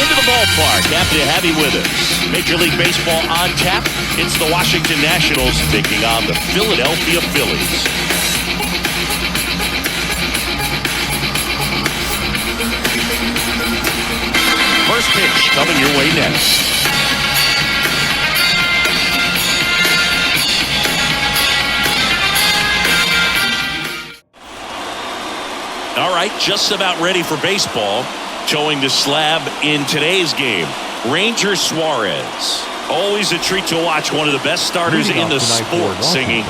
into the ballpark. Happy to have you with us. Major League Baseball on tap. It's the Washington Nationals taking on the Philadelphia Phillies. First pitch coming your way next. All right, just about ready for baseball. Showing the slab in today's game, Ranger Suarez. Always a treat to watch. One of the best starters in the sport, singing.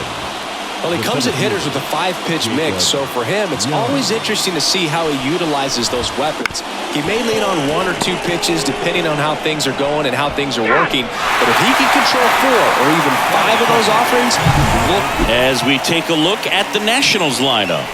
Well, he comes at hitters with a 5-pitch mix, so for him, it's always interesting to see how he utilizes those weapons. He may lean on 1 or 2 pitches depending on how things are going and how things are working, but if he can control 4 or even 5 of those offerings, as we take a look at the Nationals lineup.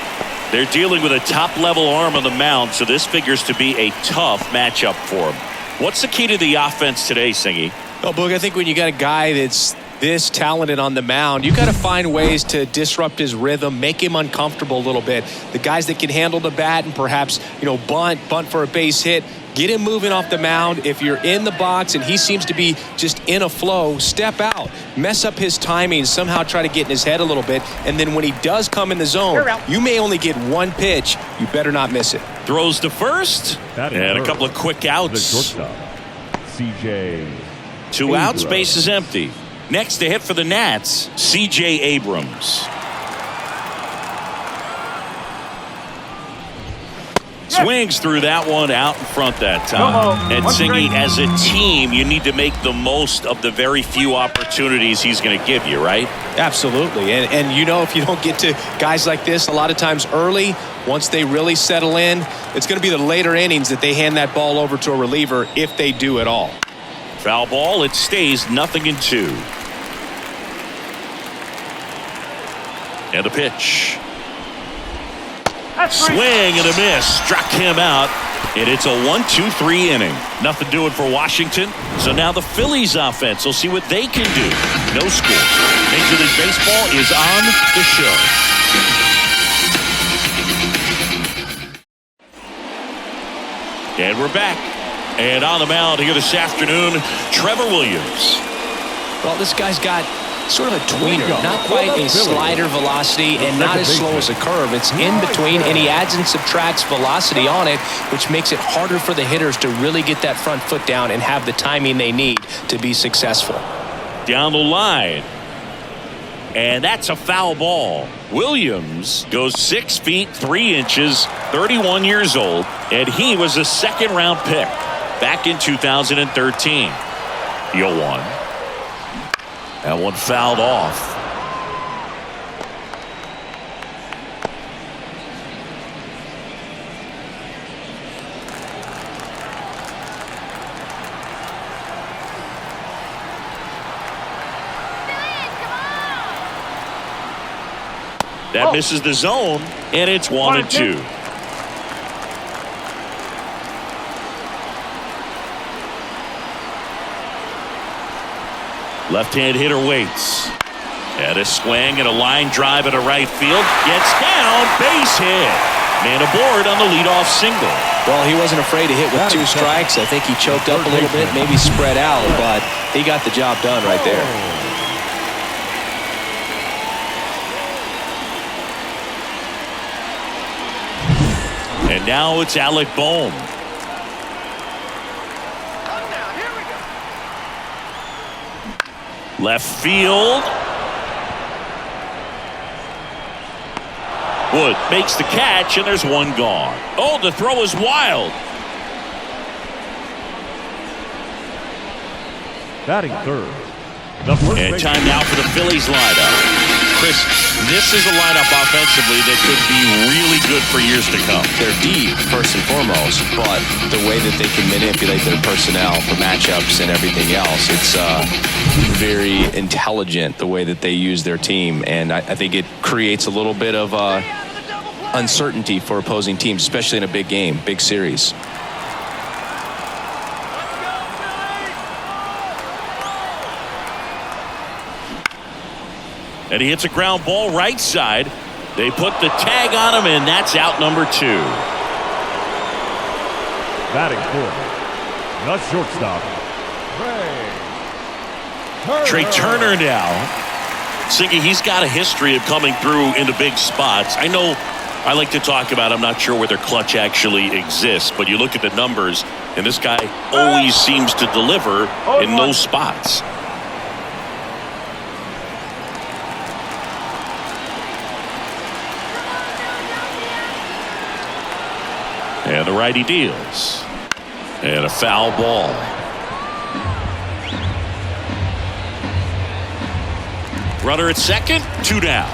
They're dealing with a top-level arm on the mound, so this figures to be a tough matchup for him. What's the key to the offense today, Singy? Well, Boog, I think when you got a guy that's this talented on the mound, you got to find ways to disrupt his rhythm, make him uncomfortable a little bit. The guys that can handle the bat and perhaps, bunt for a base hit, get him moving off the mound. If you're in the box and he seems to be just in a flow, step out, mess up his timing, somehow try to get in his head a little bit. And then when he does come in the zone, you may only get 1 pitch. You better not miss it. Throws to first, and a couple of quick outs. CJ 2 outs, base is empty. Next to hit for the Nats, CJ Abrams. Swings through that one out in front that time. And Singy, as a team, you need to make the most of the very few opportunities he's going to give you, right? Absolutely. And if you don't get to guys like this a lot of times early, once they really settle in, it's going to be the later innings that they hand that ball over to a reliever if they do at all. Foul ball. It stays 0-2. And a pitch. Swing and a miss. Struck him out. And it's a 1-2-3 inning. Nothing doing for Washington. So now the Phillies offense will see what they can do. No score. Major League Baseball is on the show. And we're back. And on the mound here this afternoon, Trevor Williams. Well, this guy's got sort of a tweener, not quite a slider velocity and not as slow as a curve. It's in between, and he adds and subtracts velocity on it, which makes it harder for the hitters to really get that front foot down and have the timing they need to be successful. Down the line. And that's a foul ball. Williams goes 6 feet 3 inches, 31 years old, and he was a second-round pick back in 2013. 0-1. That one fouled off. That misses the zone, and it's 1-2. Left-hand hitter waits. And a swing and a line drive at a right field. Gets down, base hit. Man aboard on the leadoff single. Well, he wasn't afraid to hit with 2 strikes. I think he choked up a little bit, maybe spread out, but he got the job done right there. And now it's Alec Bohm. Left field. Wood makes the catch, and there's one gone. Oh, the throw is wild. Batting third. And time now for the Phillies lineup. Chris, this is a lineup offensively that could be really good for years to come. They're deep, first and foremost, but the way that they can manipulate their personnel for matchups and everything else, it's very intelligent the way that they use their team, and I think it creates a little bit of uncertainty for opposing teams, especially in a big game, big series. And he hits a ground ball right side. They put the tag on him, and that's out number 2. Batting fourth. The shortstop, Trey Turner now. Siggy, he's got a history of coming through into big spots. I know I like to talk about, I'm not sure whether clutch actually exists, but you look at the numbers, and this guy always seems to deliver in those spots. And the righty deals. And a foul ball. Runner at second, 2 down.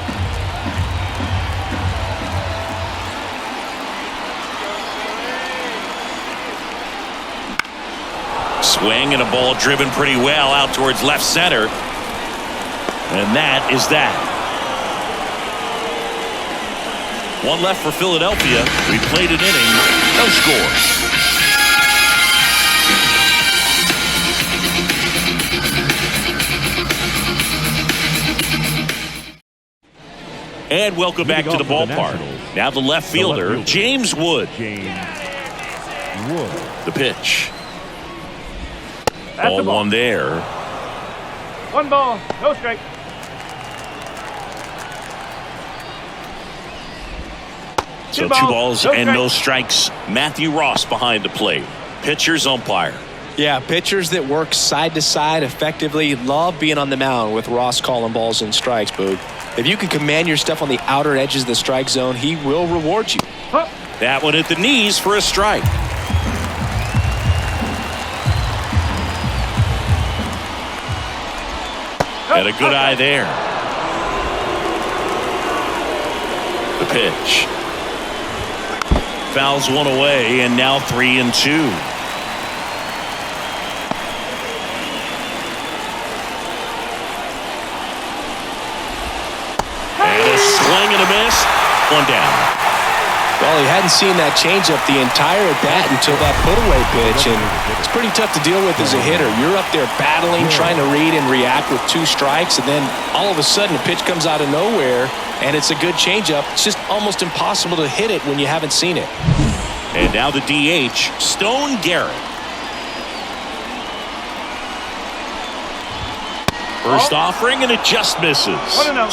Swing and a ball driven pretty well out towards left center. And that is that. One left for Philadelphia. We played an inning. No score. And welcome back to the ballpark. Now the left fielder, James Wood. The pitch. Ball one there. 1 ball, no strike. So 2 balls and no strikes. Matthew Ross behind the plate. Pitcher's umpire. Yeah, pitchers that work side to side effectively love being on the mound with Ross calling balls and strikes, Boog. If you can command your stuff on the outer edges of the strike zone, he will reward you. Huh. That one at the knees for a strike. And a good eye there. The pitch. Fouls one away, and now 3-2. Swing and a miss. 1 down. Well, he hadn't seen that changeup the entire at bat until that put-away pitch, and it's pretty tough to deal with as a hitter. You're up there battling, trying to read and react with 2 strikes, and then all of a sudden a pitch comes out of nowhere, and it's a good changeup. It's just almost impossible to hit it when you haven't seen it. And now the DH, Stone Garrett. First offering, and it just misses.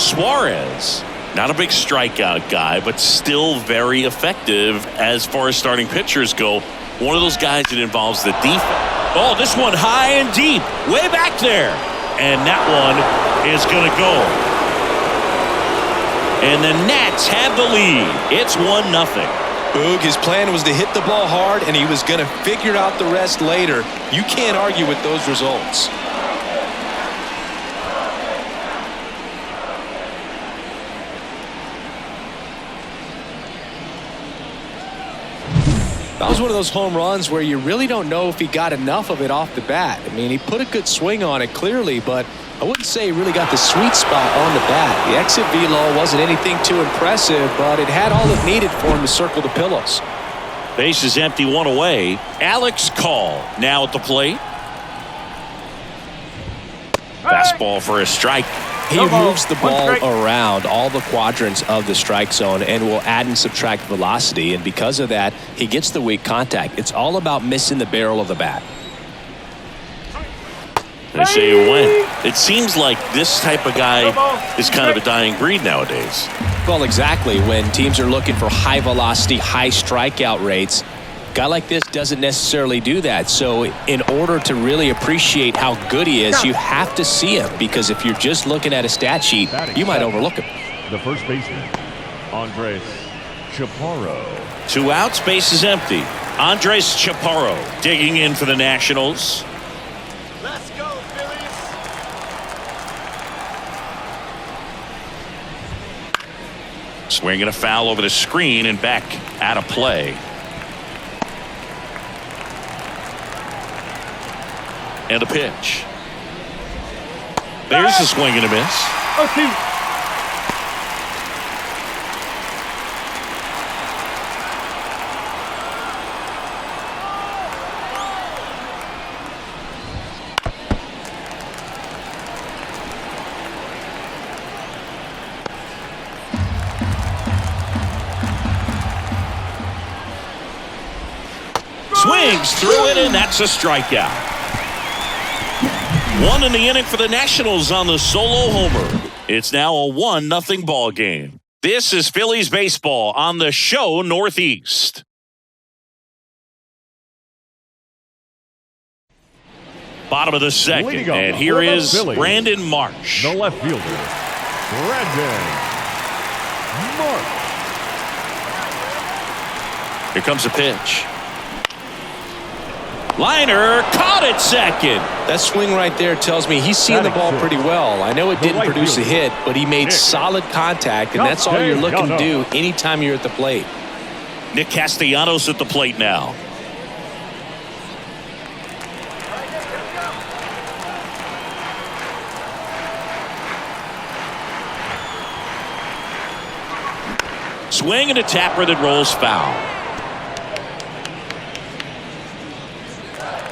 Suarez. Not a big strikeout guy, but still very effective as far as starting pitchers go. One of those guys that involves the defense. Oh, this one high and deep, way back there. And that one is going to go. And the Nats have the lead. It's 1-0. Boog, his plan was to hit the ball hard, and he was going to figure out the rest later. You can't argue with those results. That was one of those home runs where you really don't know if he got enough of it off the bat. I mean, he put a good swing on it clearly, but I wouldn't say he really got the sweet spot on the bat. The exit velo wasn't anything too impressive, but it had all it needed for him to circle the pillows. Base is empty, 1 away. Alex Call now at the plate. Fastball for a strike. He moves the ball around all the quadrants of the strike zone and will add and subtract velocity, and because of that, he gets the weak contact. It's all about missing the barrel of the bat. They say you win. It seems like this type of guy is kind of a dying breed nowadays. Well, exactly. When teams are looking for high velocity, high strikeout rates, a guy like this doesn't necessarily do that. So in order to really appreciate how good he is, you have to see him, because if you're just looking at a stat sheet, you might overlook him. The first baseman, Andres Chaparro. 2 outs, base is empty. Andres Chaparro digging in for the Nationals. Let's go, Phillies. Swinging a foul over the screen and back out of play. And a pitch. There's the swing and a miss. 0-2. Swings through it, and that's a strikeout. One in the inning for the Nationals on the solo homer. It's now a 1-0 ball game. This is Phillies baseball on the show Northeast. Bottom of the second, and here is Phillies, Brandon Marsh. the left fielder, Brandon Marsh. Here comes a pitch. Liner caught at second. That swing right there tells me he's seeing the ball pretty well. I know it didn't produce a hit, but he made solid contact, and that's all you're looking to do anytime you're at the plate. Nick Castellanos at the plate now. Swing and a tapper that rolls foul.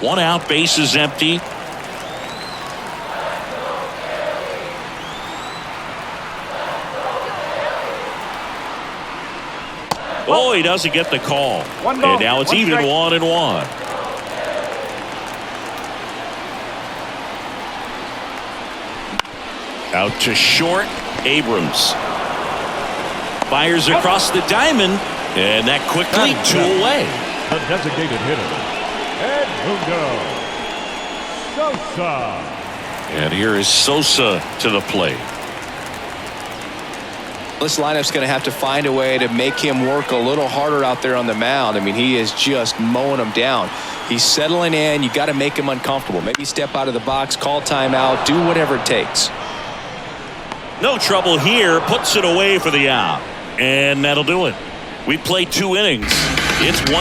One out, base is empty. Oh, he doesn't get the call. One ball, and now it's one even strike. 1-1. Out to short, Abrams. Fires across the diamond, and that quickly 2 away. The designated hitter, Edmundo Sosa. And here is Sosa to the plate. This lineup's going to have to find a way to make him work a little harder out there on the mound. I mean, he is just mowing them down. He's settling in. You got to make him uncomfortable. Maybe step out of the box, call timeout, do whatever it takes. No trouble here. Puts it away for the out. And that'll do it. We played 2 innings. It's 1-0.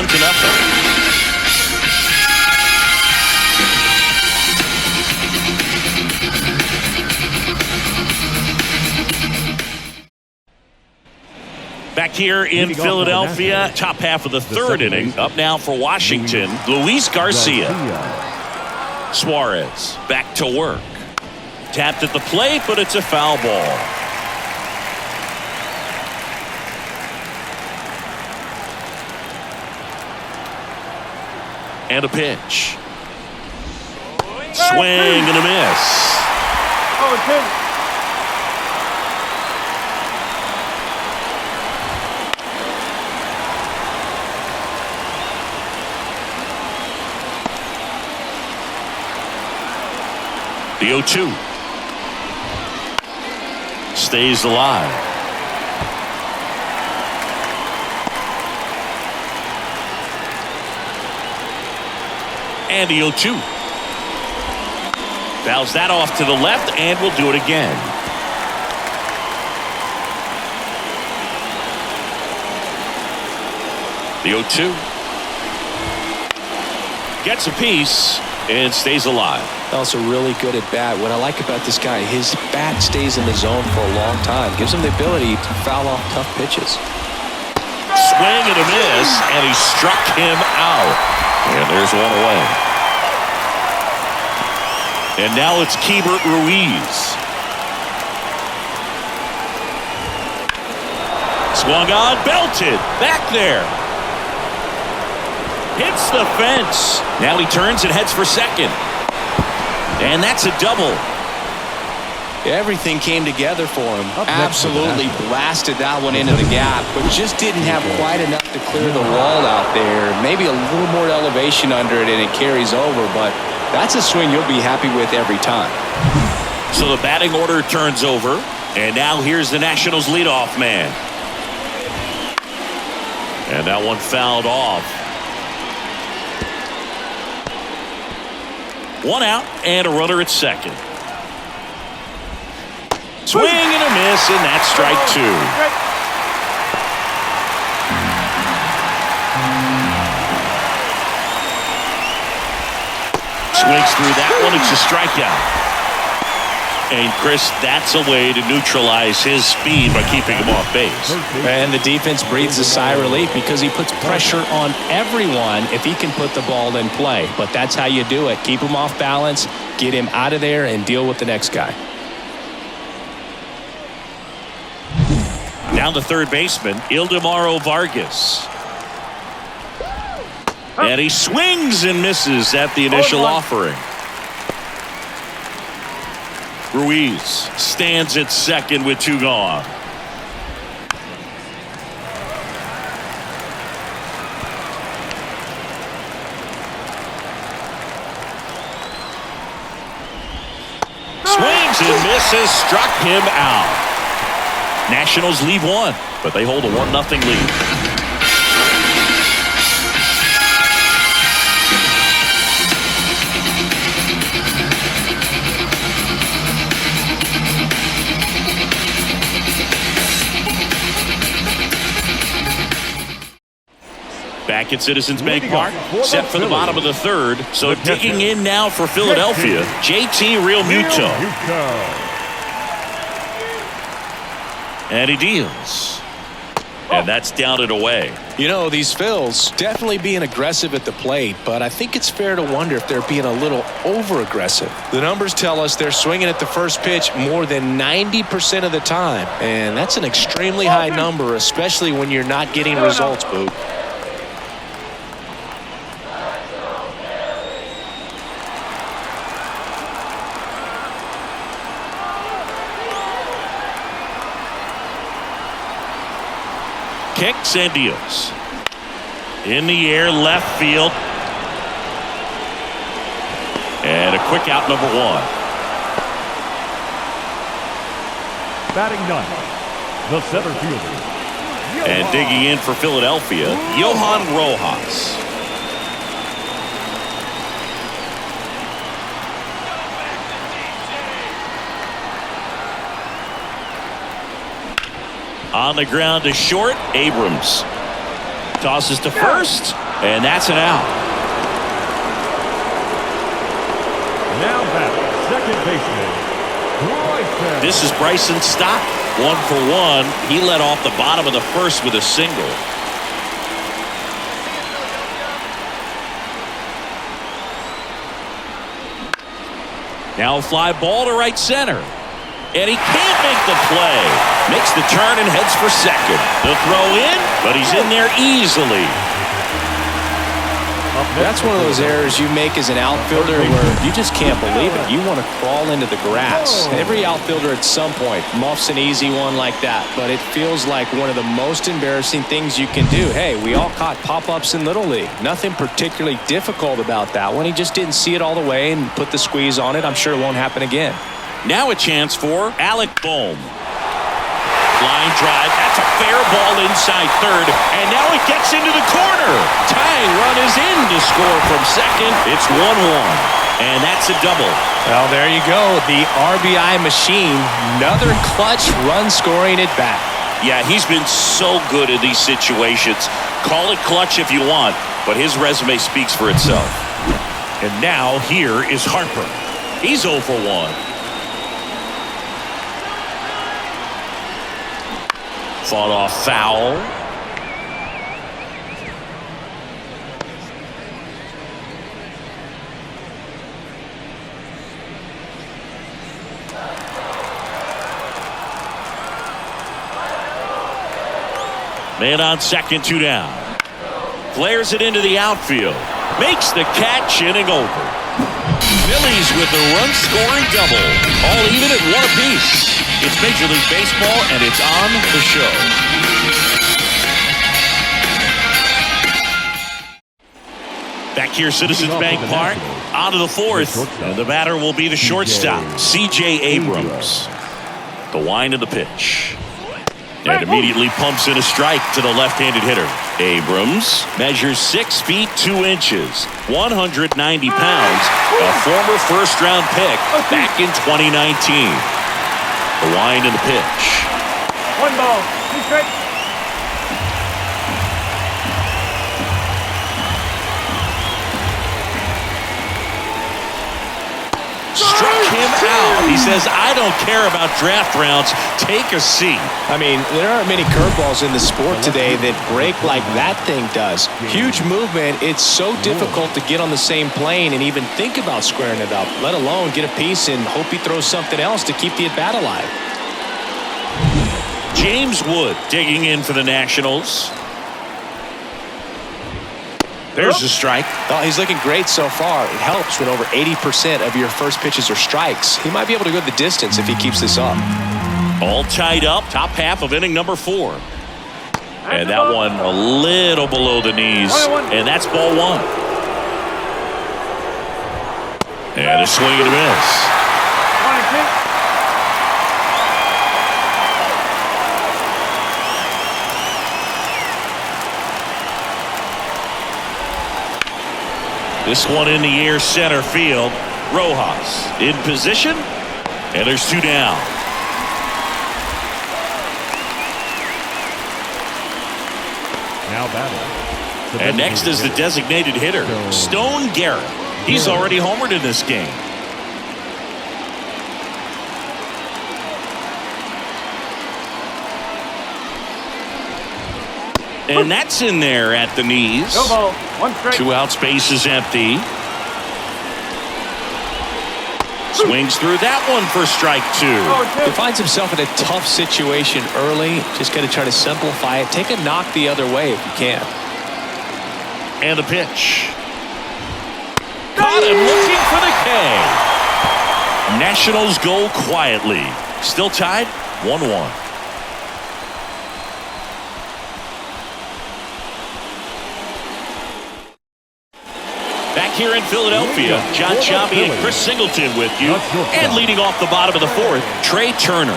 Back here in Philadelphia, top half of the 3rd inning. Up now for Washington, Luis Garcia. Suarez back to work. Tapped at the plate, but it's a foul ball. And a pitch. Swing and a miss. Oh, 10. The 0-2. Stays alive. And the 0-2. Fouls that off to the left, and we'll do it again. The 0-2. Gets a piece and stays alive. Also really good at bat. What I like about this guy, his bat stays in the zone for a long time. Gives him the ability to foul off tough pitches. Swing and a miss, and he struck him out. And there's one away. And now it's Keibert Ruiz. Swung on, belted, back there. Hits the fence. Now he turns and heads for second. And that's a double. Everything came together for him. Absolutely blasted that one into the gap, but just didn't have quite enough to clear the wall out there. Maybe a little more elevation under it and it carries over, but that's a swing you'll be happy with every time. So the batting order turns over, and now here's the Nationals leadoff man. And that one fouled off. 1 out and a runner at second. Swing and a miss, and that's strike 2. Swings through that one. It's a strikeout. And Chris, that's a way to neutralize his speed by keeping him off base. And the defense breathes a sigh of relief because he puts pressure on everyone if he can put the ball in play. But that's how you do it. Keep him off balance, get him out of there, and deal with the next guy. Down the third baseman, Ildemaro Vargas. And he swings and misses at the initial offering. Ruiz stands at second with 2 gone. Swings and misses, struck him out. Nationals leave 1, but they hold a 1-0 lead. Back at Citizens Bank Park, set for the bottom of the 3rd. So digging in now for Philadelphia, JT Realmuto. And he deals. And that's down and away. You know, these Phils definitely being aggressive at the plate, but I think it's fair to wonder if they're being a little over-aggressive. The numbers tell us they're swinging at the first pitch more than 90% of the time. And that's an extremely high number, especially when you're not getting results, Boop. Kicks and deals. In the air, left field. And a quick out, number 1. Batting 9th, the center fielder. And digging in for Philadelphia, Johan Rojas. On the ground to short, Abrams tosses to first, and that's an out. Now batting, second baseman, Bryson. This is Bryson Stott, 1 for 1. He led off the bottom of the 1st with a single. Now a fly ball to right center. And he can't make the play. Makes the turn and heads for second. The throw in, but he's in there easily. That's one of those errors you make as an outfielder where you just can't believe it. You want to crawl into the grass. Every outfielder at some point muffs an easy one like that, but it feels like one of the most embarrassing things you can do. Hey, we all caught pop-ups in Little League. Nothing particularly difficult about that one. He just didn't see it all the way and put the squeeze on it. I'm sure it won't happen again. Now a chance for Alec Bohm. Line drive. That's a fair ball inside third. And now it gets into the corner. Tying run is in to score from second. It's 1-1. And that's a double. Well, there you go. The RBI machine. Another clutch run scoring at bat. Yeah, he's been so good in these situations. Call it clutch if you want, but his resume speaks for itself. And now here is Harper. He's 0 for 1. Fought off foul. Man on second, 2 down. Flares it into the outfield. Makes the catch, inning over. Phillies with the run-scoring double. All even at 1 apiece. It's Major League Baseball, and it's on the show. Back here, Citizens Bank Park. On to the 4th. And the batter will be the shortstop, C.J. Abrams. The wind of the pitch. And immediately pumps in a strike to the left-handed hitter. Abrams measures 6 feet 2 inches, 190 pounds, a former first-round pick back in 2019. The wind and the pitch. 1 ball, 2 strikes. Struck him out. He says, I don't care about draft rounds. Take a seat. I mean, there aren't many curveballs in the sport today that break like that thing does. Huge movement. It's so difficult to get on the same plane and even think about squaring it up, let alone get a piece and hope he throws something else to keep the at-bat alive. James Wood digging in for the Nationals. There's a strike. Well, he's looking great so far. It helps when over 80% of your first pitches are strikes. He might be able to go the distance if he keeps this up. All tied up, top half of inning number 4. And that one a little below the knees, and that's ball 1. And a swing and a miss. This one in the air, center field. Rojas in position, and there's 2 down. Now batting. And next is the designated hitter, Stone Garrett. He's already homered in this game. And that's in there at the knees. 2 outs, base is empty. Swings through that one for strike 2. He finds himself in a tough situation early. Just got to try to simplify it. Take a knock the other way if you can. And the pitch. Caught him looking for the K. Nationals go quietly. Still tied 1-1. Back here in Philadelphia, John Chambi and Chris Singleton with you. And leading off the bottom of the 4th, Trey Turner.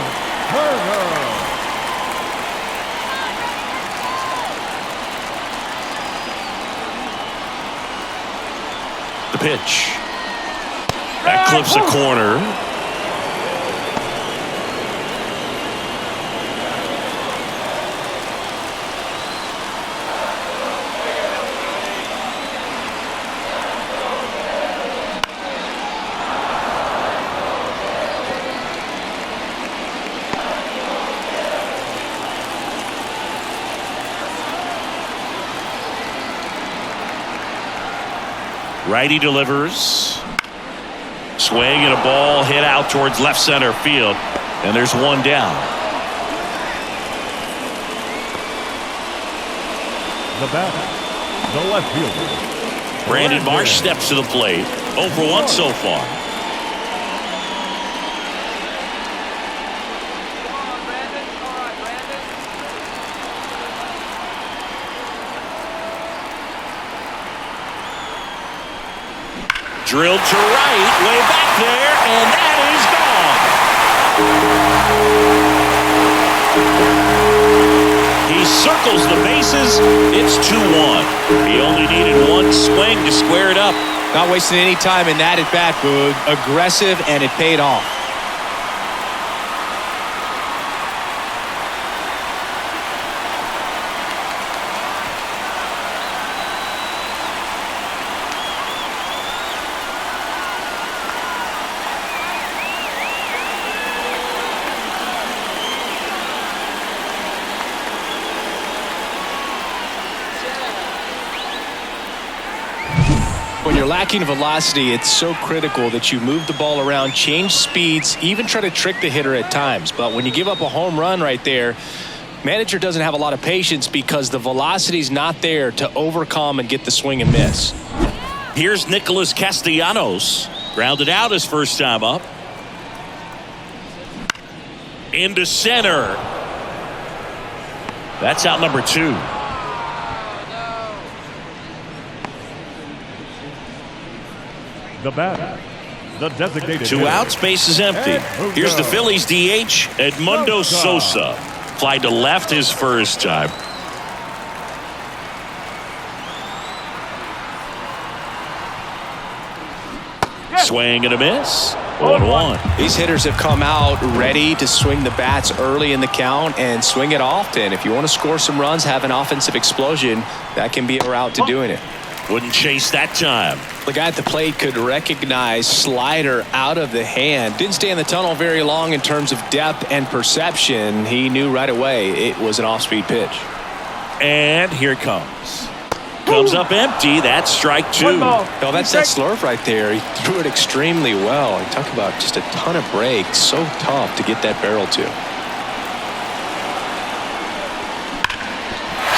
The pitch. That clips a corner. Righty delivers. Swing and a ball hit out towards left center field. And there's 1 down. The batter, the left fielder. Brandon Marsh steps to the plate. 0 for 1 so far. Drilled to right, way back there, and that is gone. He circles the bases. It's 2-1. He only needed 1 swing to square it up. Not wasting any time in that at bat, Boog. Aggressive, and it paid off. When you're lacking velocity, it's so critical that you move the ball around, change speeds, even try to trick the hitter at times. But when you give up a home run right there, manager doesn't have a lot of patience because the velocity's not there to overcome and get the swing and miss. Here's Nicholas Castellanos. Grounded out his first time up. Into center. That's out number 2. The batter, the designated 2 outs, base is empty. Here's the Phillies DH, Edmundo Sosa. Fly to left his first time. Swing and a miss. 1-1. These hitters have come out ready to swing the bats early in the count and swing it often. If you want to score some runs, have an offensive explosion, that can be a route to doing it. Wouldn't chase that time. The guy at the plate could recognize slider out of the hand. Didn't stay in the tunnel very long in terms of depth and perception. He knew right away it was an off-speed pitch. And here it comes. Comes up empty. That's strike 2. Oh, that's that slurve right there. He threw it extremely well. You talk about just a ton of breaks. So tough to get that barrel to.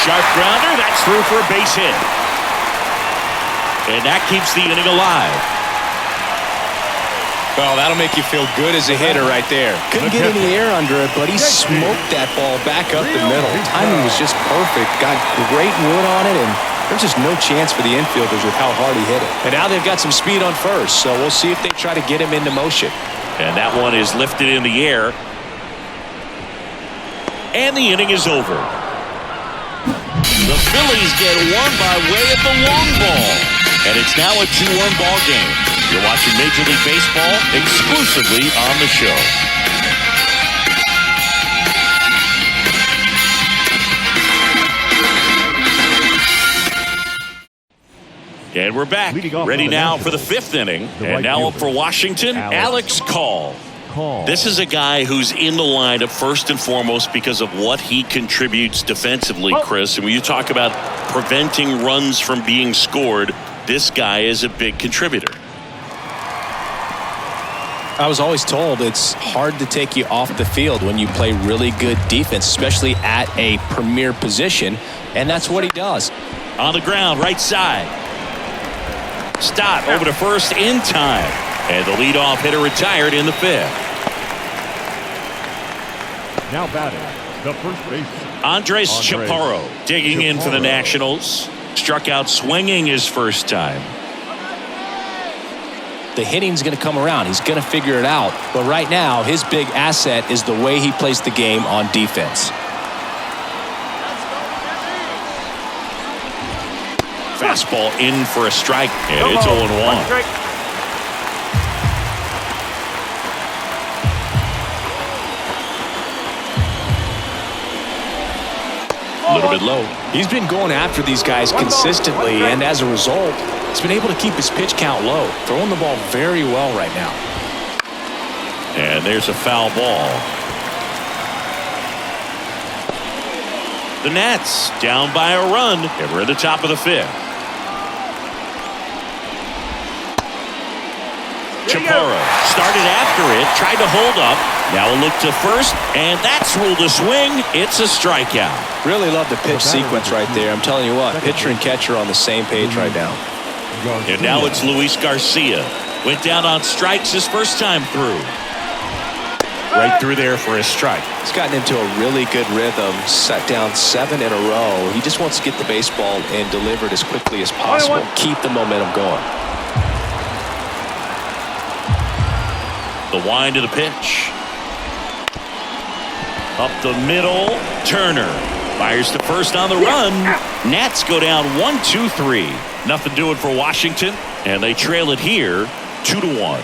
Sharp grounder. That's through for a base hit. And that keeps the inning alive. Well, that'll make you feel good as a hitter right there. Couldn't get any air under it, but he smoked that ball back up the middle. Timing was just perfect. Got great wood on it, and there's just no chance for the infielders with how hard he hit it. And now they've got some speed on first, so we'll see if they try to get him into motion. And that one is lifted in the air. And the inning is over. The Phillies get one by way of the long ball. And it's now a 2-1 ball game. You're watching Major League Baseball exclusively on the show. And we're back. Ready now for the 5th inning. And now up for Washington, Alex Call. This is a guy who's in the lineup first and foremost because of what he contributes defensively, Chris. And when you talk about preventing runs from being scored, this guy is a big contributor. I was always told it's hard to take you off the field when you play really good defense, especially at a premier position, and that's what he does. On the ground, right side. Stott over to first in time. And the leadoff hitter retired in the 5th. Now batting, the first baseman, Andres Chaparro digging in for the Nationals. Struck out swinging his first time. The hitting's going to come around. He's going to figure it out. But right now, his big asset is the way he plays the game on defense. Fastball in for a strike, and it's 0-1. A little bit low. He's been going after these guys consistently, and as a result, he's been able to keep his pitch count low. Throwing the ball very well right now. And there's a foul ball. The Nats down by a run, and we're at the top of the 5th. Chaparro started after it, tried to hold up. Now a look to first, and that's ruled a swing. It's a strikeout. Really love the pitch sequence right there. I'm telling you what, pitcher and catcher on the same page right now. And now it's Luis Garcia. Went down on strikes his first time through. Right through there for a strike. He's gotten into a really good rhythm, set down 7 in a row. He just wants to get the baseball and deliver it as quickly as possible. Keep the momentum going. The wind of the pitch. Up the middle, Turner fires to first on the run. Nats go down 1-2-3. Nothing doing for Washington, and they trail it here 2-1.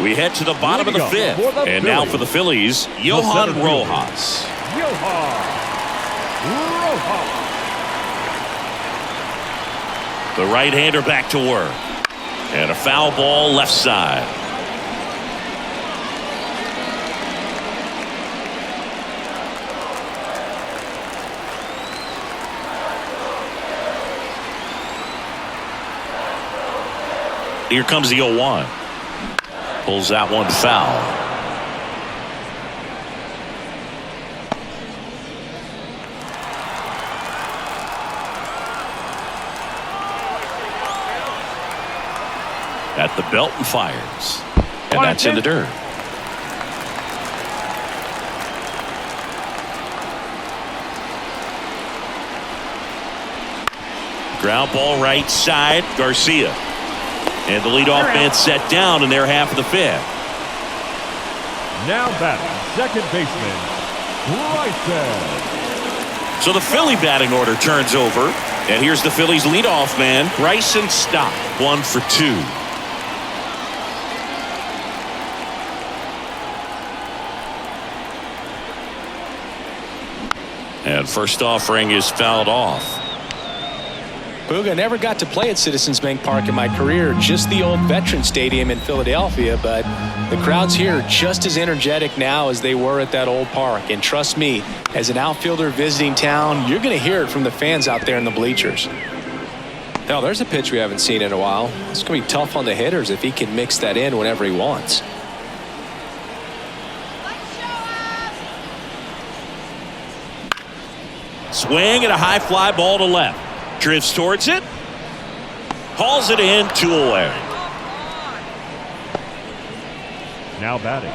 We head to the bottom of the 5th, and now for the Phillies, Johan Rojas. The right-hander back to work. And a foul ball left side. Here comes the 0-1. Pulls that one foul. At the belt and fires. And that's in the dirt. Ground ball right side, Garcia. And the leadoff man set down in their half of the 5th. Now batting, second baseman, Bryson. So the Philly batting order turns over. And here's the Phillies leadoff man, Bryson Stott. 1 for 2. And first offering is fouled off. Booga, never got to play at Citizens Bank Park in my career, just the old Veterans Stadium in Philadelphia, but the crowds here are just as energetic now as they were at that old park. And trust me, as an outfielder visiting town, you're going to hear it from the fans out there in the bleachers. Now, there's a pitch we haven't seen in a while. It's going to be tough on the hitters if he can mix that in whenever he wants. Swing and a high fly ball to left. Drifts towards it. Hauls it in, 2 away. Now batting,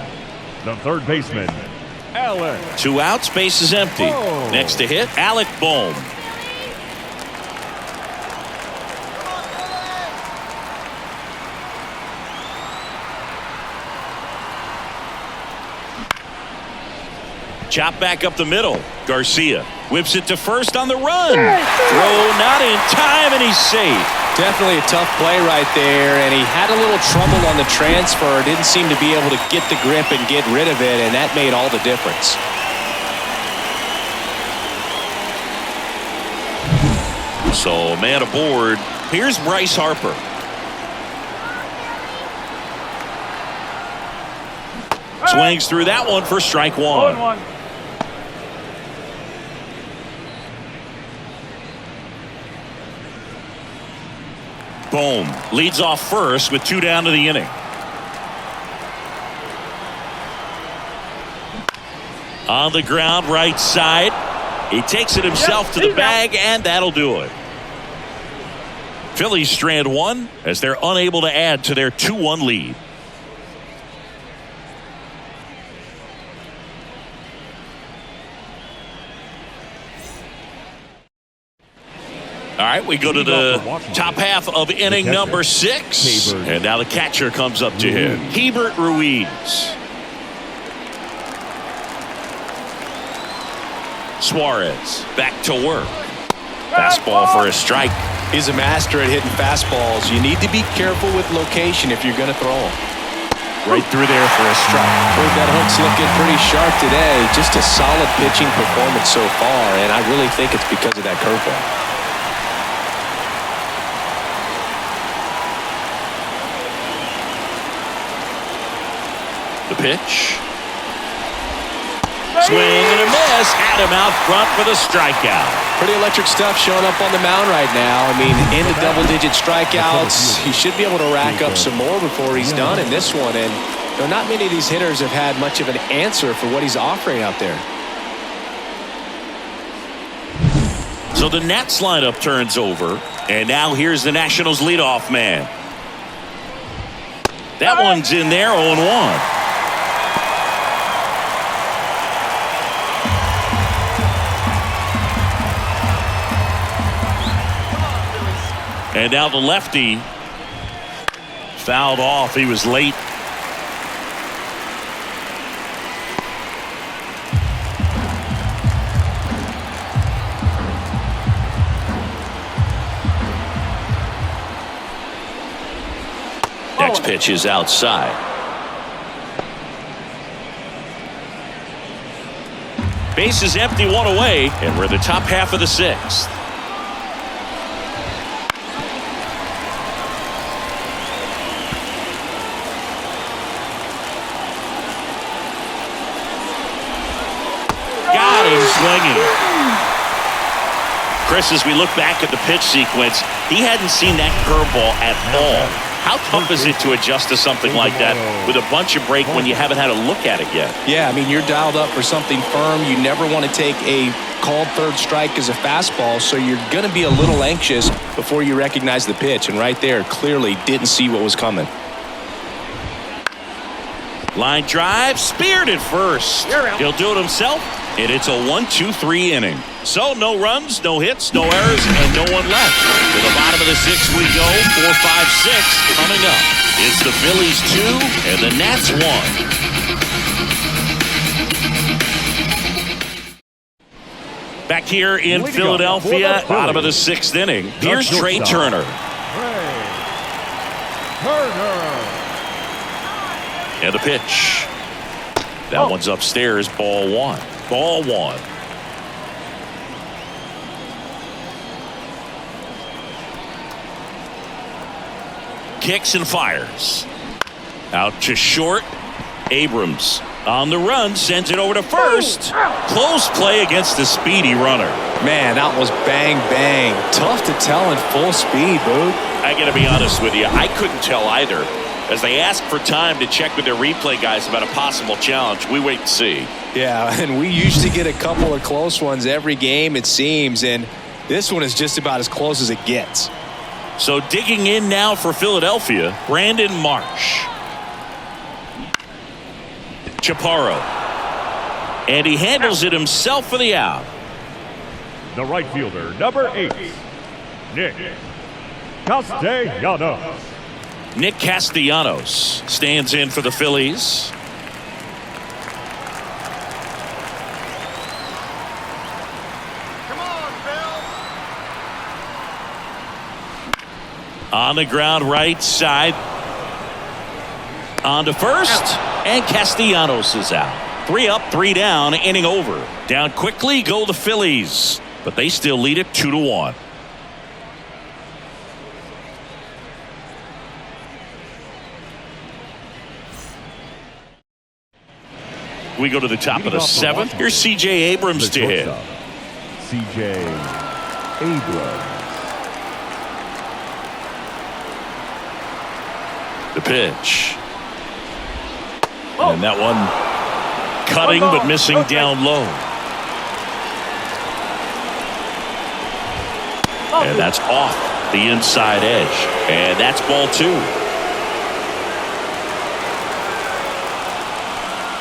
the third baseman, Alec. 2 outs, base is empty. Oh. Next to hit, Alec Bohm. Chop back up the middle. Garcia whips it to first on the run. Throw not in time, and he's safe. Definitely a tough play right there, and he had a little trouble on the transfer. Didn't seem to be able to get the grip and get rid of it, and that made all the difference. So, man aboard. Here's Bryce Harper. Swings through that one for strike 1. 1-1. Bohm leads off first with 2 down to the inning. On the ground, right side. He takes it himself to the bag, and that'll do it. Phillies strand 1 as they're unable to add to their 2-1 lead. All right, we go to the top half of inning number 6. And now the catcher comes up to him. Hebert Ruiz. Suarez back to work. Fastball for a strike. He's a master at hitting fastballs. You need to be careful with location if you're going to throw them. Right through there for a strike. Boy, that hook's looking pretty sharp today. Just a solid pitching performance so far, and I really think it's because of that curveball. The pitch. Swing and a miss. Had him out front for the strikeout. Pretty electric stuff showing up on the mound right now. I mean, into double-digit strikeouts. He should be able to rack up some more before he's done in this one. And not many of these hitters have had much of an answer for what he's offering out there. So the Nats lineup turns over. And now here's the Nationals leadoff man. That one's in there, 0-1. And now the lefty fouled off. He was late. Next pitch is outside. Base is empty, 1 away, and we're in the top half of the 6th. Swinging. Chris, as we look back at the pitch sequence, he hadn't seen that curveball at all. How tough is it to adjust to something like that with a bunch of break when you haven't had a look at it yet? Yeah, I mean, you're dialed up for something firm. You never want to take a called third strike as a fastball, so you're going to be a little anxious before you recognize the pitch. And right there, clearly didn't see what was coming. Line drive, speared at first. He'll do it himself, and it's a 1-2-3 inning. So no runs, no hits, no errors, and no one left. To the bottom of the 6th we go. 4, 5, 6 coming up. It's the Phillies 2 and the Nats 1. Back here in Philadelphia, bottom of the 6th inning. Here's Trey Turner. And the pitch. That one's upstairs, ball 1. Ball 1. Kicks and fires. Out to short. Abrams on the run, sends it over to first. Close play against the speedy runner. Man, that was bang, bang. Tough to tell in full speed, Boog. I got to be honest with you, I couldn't tell either. as they ask for time to check with their replay guys about a possible challenge. We wait and see. Yeah, and we usually get a couple of close ones every game, it seems, and this one is just about as close as it gets. So digging in now for Philadelphia, Brandon Marsh. Chaparro. And he handles it himself for the out. The right fielder, number 8, Nick Castellanos. Nick Castellanos stands in for the Phillies. On the ground, right side. On to first, and Castellanos is out. 3 up, 3 down, inning over. Down quickly go the Phillies, but they still lead it 2-1. We go to the top of the 7th. Here's C.J. Abrams to hit. C.J. Abrams. The pitch. And that one cutting but missing down low. And that's off the inside edge. And that's ball 2.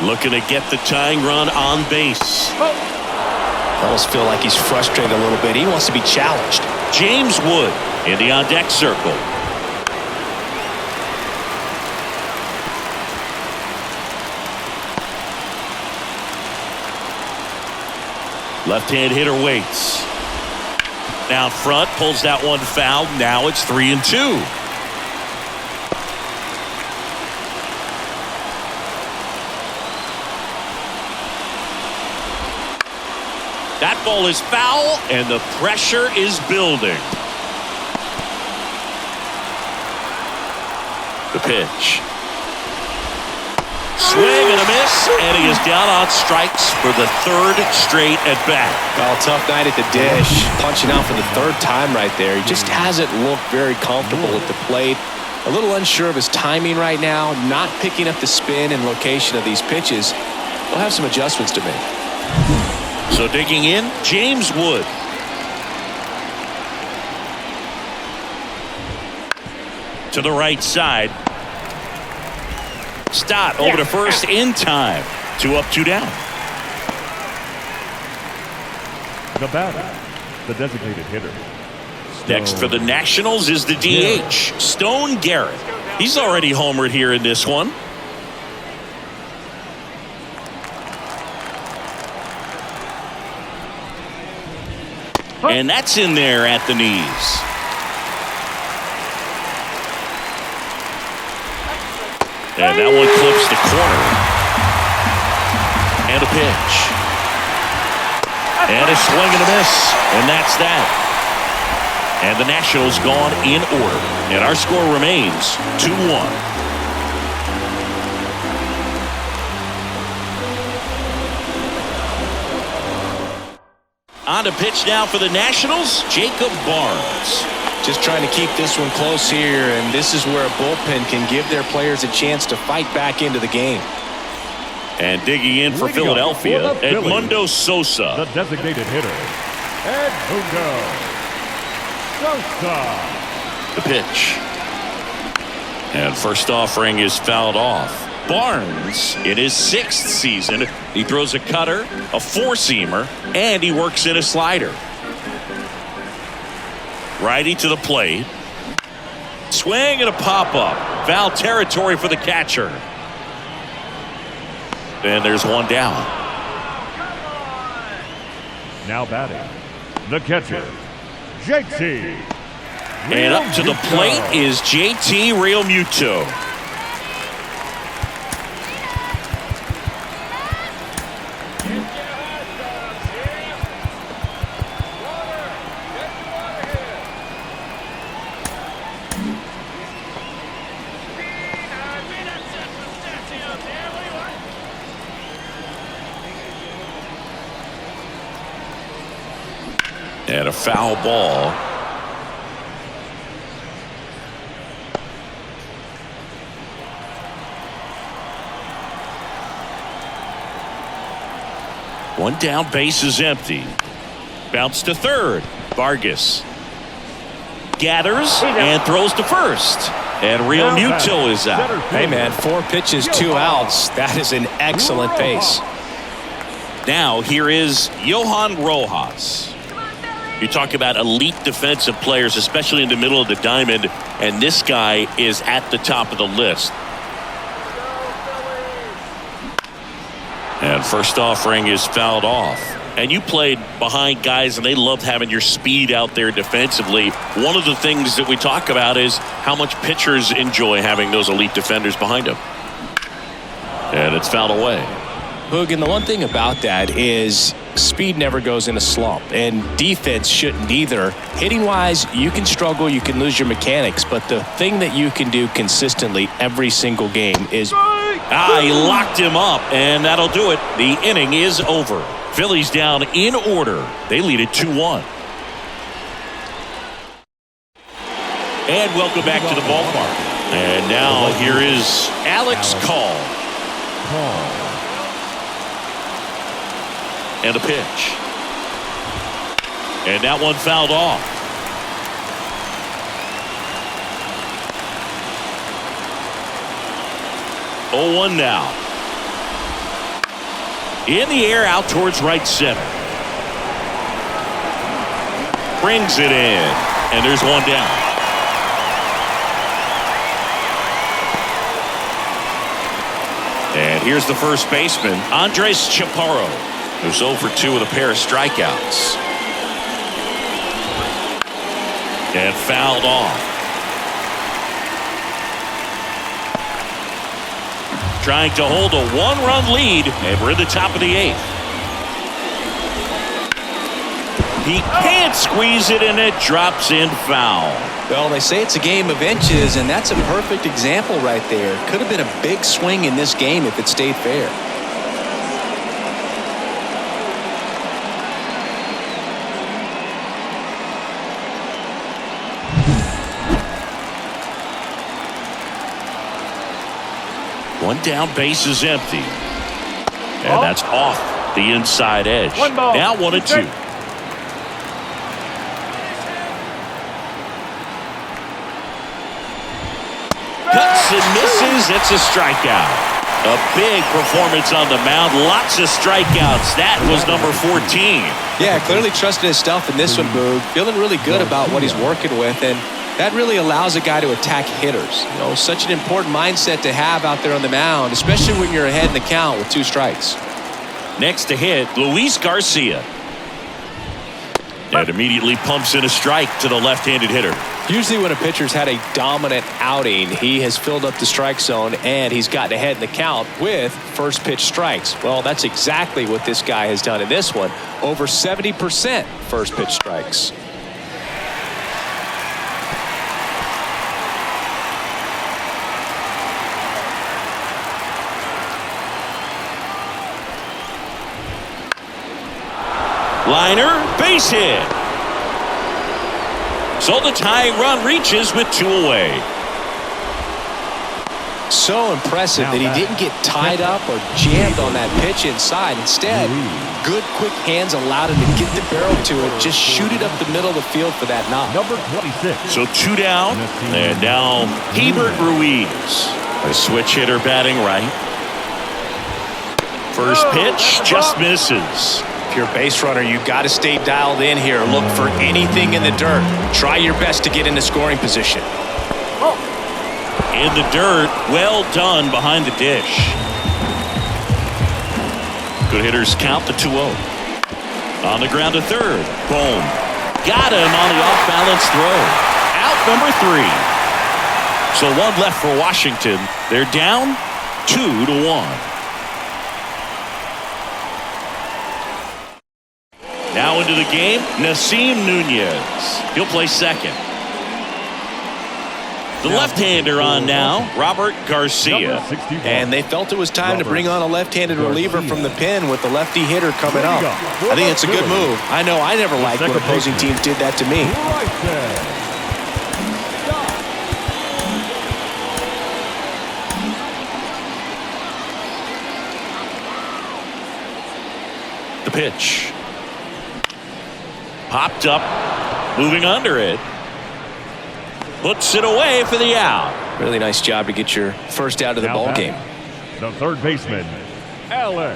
Looking to get the tying run on base. I almost feel like he's frustrated a little bit. He wants to be challenged. James Wood in the on-deck circle. Left-hand hitter waits. Down front, pulls that one foul. Now it's 3-2. That ball is foul, and the pressure is building. The pitch. Swing and a miss, and he is down on strikes for the 3rd straight at bat. Well, tough night at the dish. Punching out for the 3rd time right there. He just hasn't looked very comfortable at the plate. A little unsure of his timing right now. Not picking up the spin and location of these pitches. He'll have some adjustments to make. So digging in, James Wood. To the right side. Stott over to first in time. 2 up, 2 down. The batter, the designated hitter. Next for the Nationals is the DH, Stone Garrett. He's already homered here in this one. And that's in there at the knees. And that one clips the corner. And a pitch. And a swing and a miss. And that's that. And the Nationals gone in order. And our score remains 2-1. On to pitch now for the Nationals, Jacob Barnes. Just trying to keep this one close here, and this is where a bullpen can give their players a chance to fight back into the game. And digging in for Philadelphia, Edmundo Sosa. The designated hitter, Edmundo Sosa. The pitch. And first offering is fouled off. Barnes, in his 6th season, he throws a cutter, a 4-seamer, and he works in a slider. Righty to the plate. Swing and a pop-up. Foul territory for the catcher. And there's one down. Now batting, the catcher, JT. And up to the plate is JT Realmuto. And a foul ball. One down, base is empty. Bounce to third. Vargas gathers and throws to first. And Real Muto is out. Hey, man, 4 pitches, 2 outs. That is an excellent pace. Now, here is Johan Rojas. You talk about elite defensive players, especially in the middle of the diamond, and this guy is at the top of the list. And first offering is fouled off. And you played behind guys, and they loved having your speed out there defensively. One of the things that we talk about is how much pitchers enjoy having those elite defenders behind them. And it's fouled away. Hoog, and the one thing about that is speed never goes in a slump, and defense shouldn't either. Hitting-wise, you can struggle, you can lose your mechanics, but the thing that you can do consistently every single game is... He locked him up, and that'll do it. The inning is over. Phillies down in order. They lead it 2-1. And welcome back to the ballpark. And now here is Alex Call. And a pitch. And that one fouled off. Oh, 1 now. In the air out towards right center. Brings it in. And there's 1 down. And here's the first baseman, Andres Chaparro, who's 0 for 2 with a pair of strikeouts. And fouled off. Trying to hold a 1-run lead, and we're in the top of the 8th. He can't squeeze it, and it drops in foul. Well, they say it's a game of inches, and that's a perfect example right there. Could have been a big swing in this game if it stayed fair. One down, base is empty. And that's off the inside edge. Now 1-2. Cuts and misses. It's a strikeout. A big performance on the mound. Lots of strikeouts. That was number 14. Yeah, clearly trusting his stuff in this one, Boog. Feeling really good about what he's working with, and that really allows a guy to attack hitters. You know, such an important mindset to have out there on the mound, especially when you're ahead in the count with 2 strikes. Next to hit, Luis Garcia. And immediately pumps in a strike to the left-handed hitter. Usually when a pitcher's had a dominant outing, he has filled up the strike zone and he's gotten ahead in the count with first pitch strikes. Well, that's exactly what this guy has done in this one. Over 70% first pitch strikes. Liner, base hit. So the tying run reaches with 2 away. So impressive that he didn't get tied up or jammed on that pitch inside. Instead, good quick hands allowed him to get the barrel to it, just shoot it up the middle of the field for that knock. Number 26. So 2 down, and now Hebert Ruiz, a switch hitter batting right. First pitch just misses. If you're a base runner, you got to stay dialed in here. Look for anything in the dirt. Try your best to get into scoring position. In the dirt, well done behind the dish. Good hitters count the 2-0. On the ground to third. Boom. Got him on the off-balance throw. Out number 3. So 1 left for Washington. They're down 2-1. Now into the game, Nasim Nunez. He'll play second. The left-hander on now, Robert Garcia. And they felt it was time to bring on a left-handed reliever from the pen with the lefty hitter coming up. I think it's a good move. I know I never liked when opposing teams did that to me. The pitch. Popped up, moving under it. Puts it away for the out. Really nice job to get your first out of the ball game. The third baseman, Alec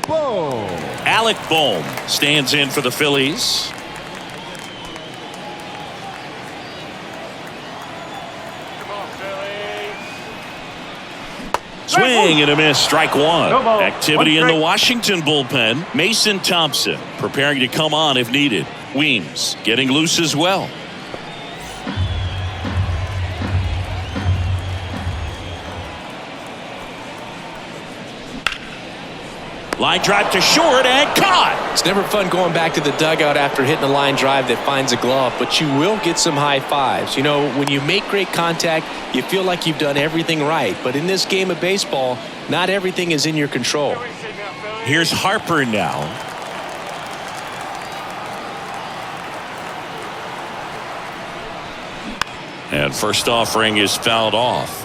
Bohm. Alec Bohm stands in for the Phillies. Swing and a miss, strike one. Activity in the Washington bullpen. Mason Thompson preparing to come on if needed. Weems getting loose as well. Line drive to short and caught. It's never fun going back to the dugout after hitting a line drive that finds a glove, but you will get some high fives. You know, when you make great contact, you feel like you've done everything right. But in this game of baseball, not everything is in your control. Here's Harper now. And first offering is fouled off.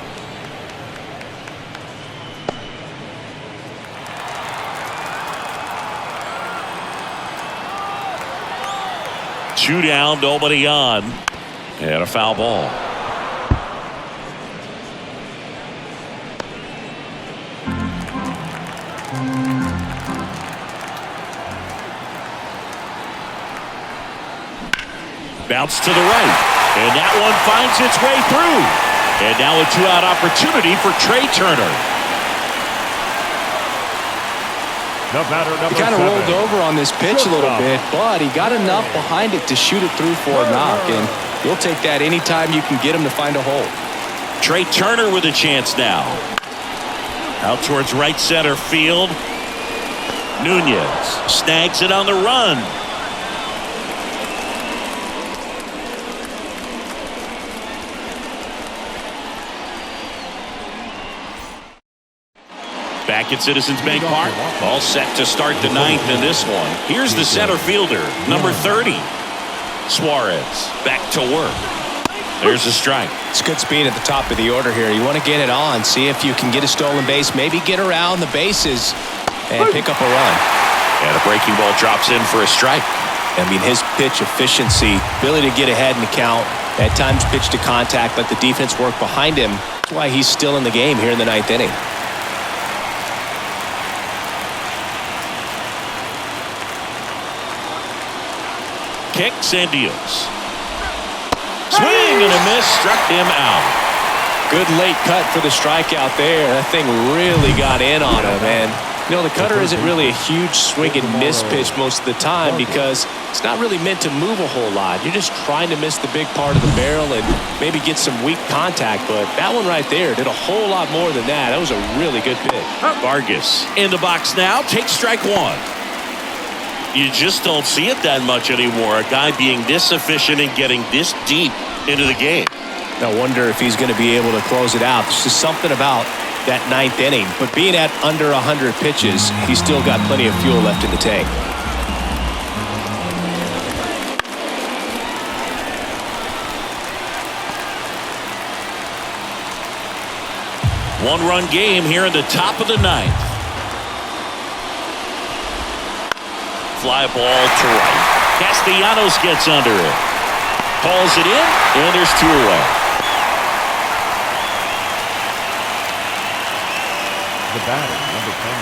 Two down, nobody on, and a foul ball. Bounce to the right, and that one finds its way through. And now a two-out opportunity for Trey Turner. He kind of rolled over on this pitch a little bit, but he got enough behind it to shoot it through for a knock, and you'll take that anytime you can get him to find a hole. Trey Turner with a chance now. Out towards right center field. Nunez snags it on the run. Back at Citizens Bank Park. All set to start the ninth in this one. Here's the center fielder, number 30. Suarez back to work. There's a strike. It's good speed at the top of the order here. You want to get it on, see if you can get a stolen base, maybe get around the bases and pick up a run. And a breaking ball drops in for a strike. I mean, his pitch efficiency, ability to get ahead in the count, at times pitch to contact, let the defense work behind him. That's why he's still in the game here in the ninth inning. Kicks and deals. Swing and a miss, struck him out. Good late cut for the strikeout there. That thing really got in on him, and you know, the cutter isn't really a huge swing and miss pitch most of the time because it's not really meant to move a whole lot. You're just trying to miss the big part of the barrel and maybe get some weak contact, but that one right there did a whole lot more than that. That was a really good pitch. Vargas in the box now, takes strike one. You just don't see it that much anymore. A guy being this efficient and getting this deep into the game. I wonder if he's going to be able to close it out. There's just something about that ninth inning. But being at under 100 pitches, he's still got plenty of fuel left in the tank. One-run game here in the top of the ninth. Fly ball to right. Castellanos gets under it. Calls it in, and there's two away. The batter, number 10,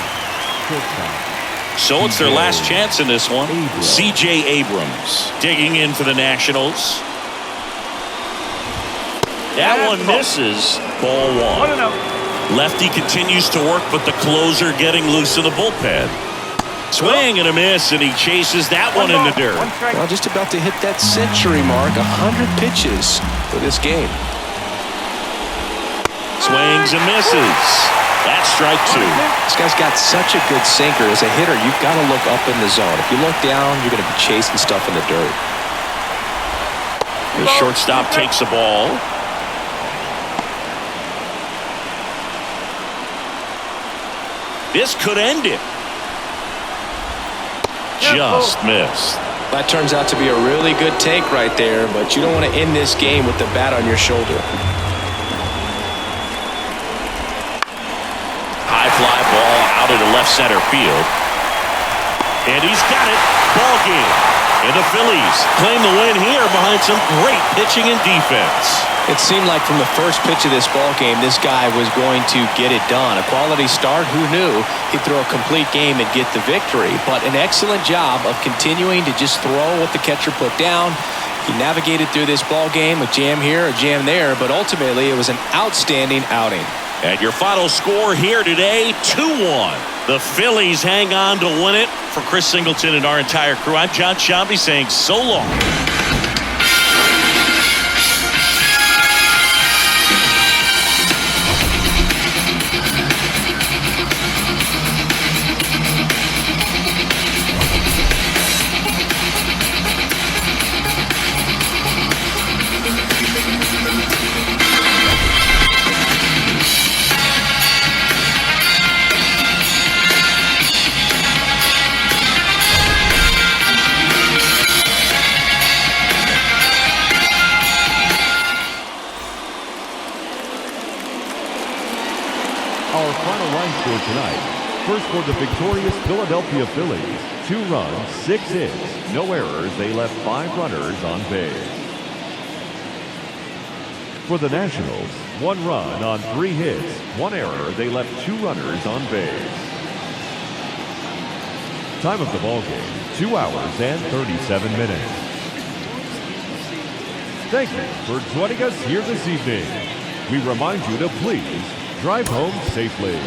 shortstop. So it's their last chance in this one. C.J. Abrams digging in for the Nationals. That one misses. Ball one. Lefty continues to work, but the closer getting loose in the bullpen. Swing and a miss, and he chases that one in the dirt. Well, just about to hit that century mark. 100 pitches for this game. Swings and misses. That's strike two. This guy's got such a good sinker. As a hitter, you've got to look up in the zone. If you look down, you're going to be chasing stuff in the dirt. The shortstop takes the ball. This could end it. Just missed. That turns out to be a really good take right there, but you don't want to end this game with the bat on your shoulder. High fly ball out into left center field. And he's got it. Ball game. And the Phillies claim the win here behind some great pitching and defense. It seemed like from the first pitch of this ball game, this guy was going to get it done. A quality start, who knew he'd throw a complete game and get the victory. But an excellent job of continuing to just throw what the catcher put down. He navigated through this ball game, a jam here, a jam there, but ultimately it was an outstanding outing. And your final score here today, 2-1. The Phillies hang on to win it. For Chris Singleton and our entire crew, I'm John Shambi saying so long. Our final line score tonight. First for the victorious Philadelphia Phillies. 2 runs, 6 hits, no errors. They left 5 runners on base. For the Nationals, 1 run on 3 hits, 1 error. They left 2 runners on base. Time of the ball game, 2 hours and 37 minutes. Thank you for joining us here this evening. We remind you to please drive home safely.